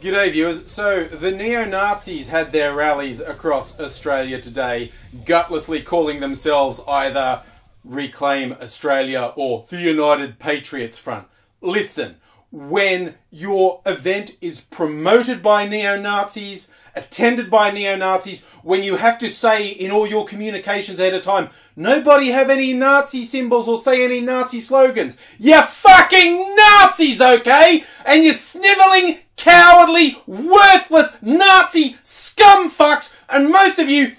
G'day viewers. So the neo-Nazis had their rallies across Australia today, gutlessly calling themselves either Reclaim Australia or the United Patriots Front. Listen, when your event is promoted by neo-Nazis, attended by neo-Nazis, when you have to say in all your communications ahead of time, nobody have any Nazi symbols or say any Nazi slogans. You're fucking Nazis, okay? And you're snivelling, cowardly, worthless Nazi scumfucks, and most of you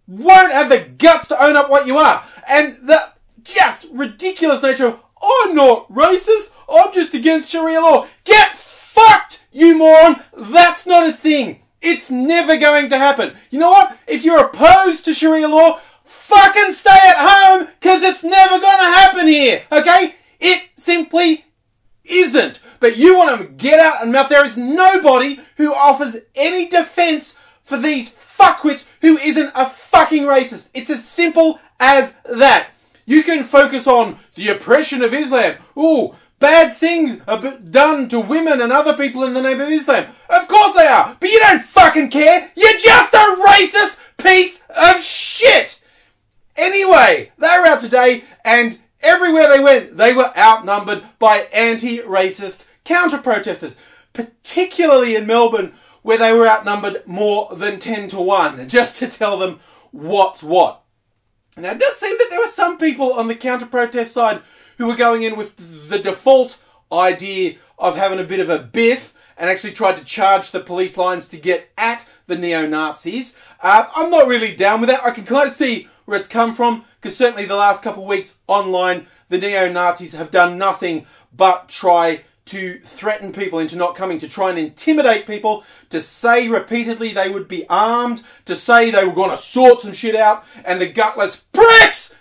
won't have the guts to own up what you are. And the just ridiculous nature of, I'm not racist, I'm just against Sharia law. Get fucked, you moron! That's not a thing. It's never going to happen. You know what? If you're opposed to Sharia law, fucking stay at home, because it's never going to happen here, okay? It simply isn't. But you want to get out and mouth. There is nobody who offers any defense for these fuckwits who isn't a fucking racist. It's as simple as that. You can focus on the oppression of Islam. Ooh, bad things are done to women and other people in the name of Islam. Of course they are, but you don't fucking care. You're just a racist piece of shit. Anyway, they were out today, and everywhere they went, they were outnumbered by anti-racist counter-protesters, particularly in Melbourne, where they were outnumbered more than 10 to 1, just to tell them what's what. Now, it does seem that there were some people on the counter-protest side who were going in with the default idea of having a bit of a biff and actually tried to charge the police lines to get at the neo-Nazis. I'm not really down with that. I can kind of see where it's come from, because certainly the last couple of weeks online, the neo-Nazis have done nothing but try to threaten people into not coming, to try and intimidate people, to say repeatedly they would be armed, to say they were going to sort some shit out, and the gutless pricks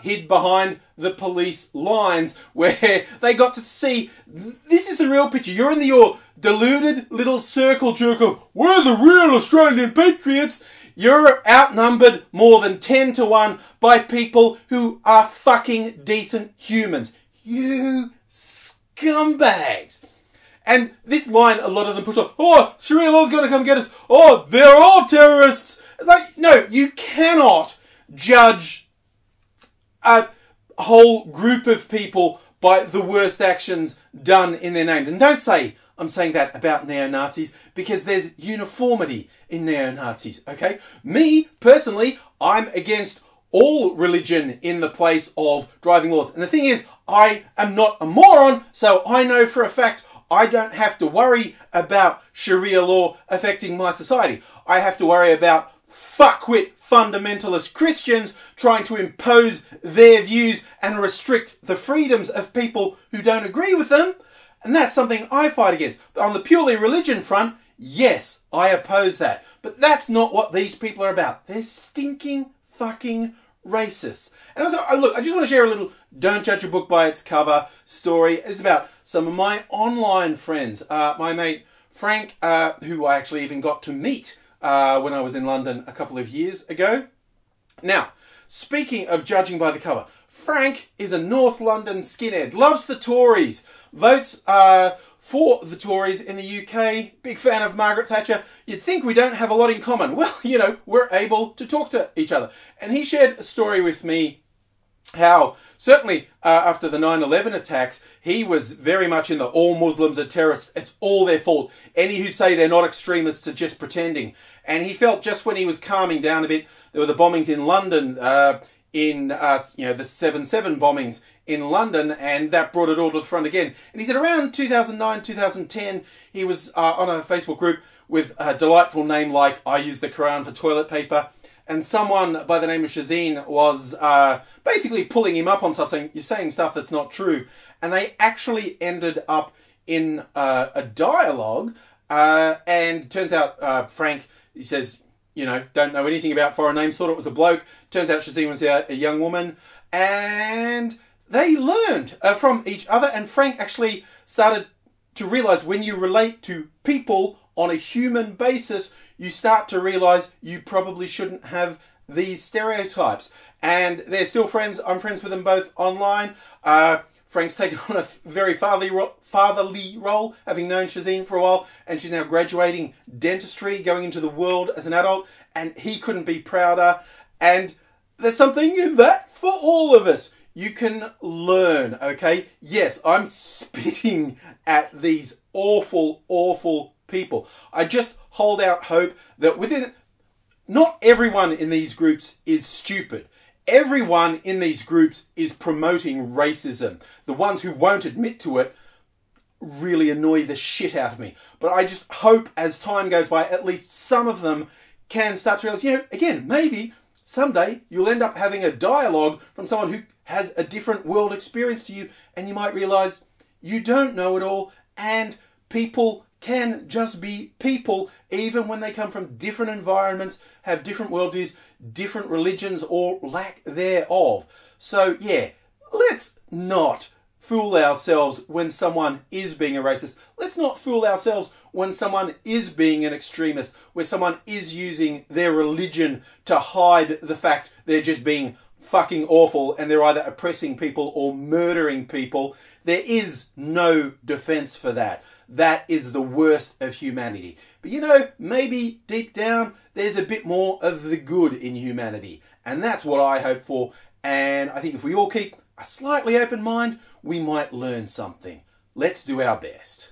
hid behind the police lines, where they got to see, this is the real picture. You're in your deluded little circle jerk of, we're the real Australian patriots. You're outnumbered more than 10 to 1 by people who are fucking decent humans. You scumbags. And this line, a lot of them pushed off, oh, Sharia law's going to come get us. Oh, they're all terrorists. It's like, no, you cannot judge a whole group of people by the worst actions done in their names. And don't say I'm saying that about neo-Nazis, because there's uniformity in neo-Nazis, okay? Me, personally, I'm against all religion in the place of driving laws. And the thing is, I am not a moron, so I know for a fact I don't have to worry about Sharia law affecting my society. I have to worry about fuckwit fundamentalist Christians trying to impose their views and restrict the freedoms of people who don't agree with them. And that's something I fight against. But on the purely religion front, yes, I oppose that. But that's not what these people are about. They're stinking fucking racists. And also, look, I just want to share a little don't judge a book by its cover story. It's about some of my online friends. My mate Frank, who I actually even got to meet when I was in London a couple of years ago. Now, speaking of judging by the cover, Frank is a North London skinhead, loves the Tories, votes for the Tories in the UK, big fan of Margaret Thatcher. You'd think we don't have a lot in common. Well, you know, we're able to talk to each other. And he shared a story with me how certainly after the 9/11 attacks, he was very much in the all Muslims are terrorists, it's all their fault. Any who say they're not extremists are just pretending. And he felt just when he was calming down a bit, there were the bombings in London, the 7/7 bombings in London, and that brought it all to the front again. And he said around 2009, 2010, he was on a Facebook group with a delightful name like I Use the Quran for Toilet Paper. And someone by the name of Shazeen was basically pulling him up on stuff, saying, you're saying stuff that's not true. And they actually ended up in a dialogue. And it turns out Frank, he says, you know, don't know anything about foreign names, thought it was a bloke. Turns out Shazeen was a young woman. And they learned from each other. And Frank actually started to realise when you relate to people on a human basis, you start to realise you probably shouldn't have these stereotypes. And they're still friends. I'm friends with them both online. Frank's taken on a very fatherly role, having known Shazeen for a while, and she's now graduating dentistry, going into the world as an adult, and he couldn't be prouder. And there's something in that for all of us. You can learn, okay? Yes, I'm spitting at these awful, awful people. I just hold out hope that not everyone in these groups is stupid. Everyone in these groups is promoting racism. The ones who won't admit to it really annoy the shit out of me. But I just hope as time goes by, at least some of them can start to realize, again, maybe someday you'll end up having a dialogue from someone who has a different world experience to you, and you might realize you don't know it all, and people can just be people, even when they come from different environments, have different worldviews, different religions, or lack thereof. So yeah, let's not fool ourselves when someone is being a racist. Let's not fool ourselves when someone is being an extremist, where someone is using their religion to hide the fact they're just being fucking awful and they're either oppressing people or murdering people. There is no defense for that. That is the worst of humanity. But maybe deep down there's a bit more of the good in humanity. And that's what I hope for. And I think if we all keep a slightly open mind, we might learn something. Let's do our best.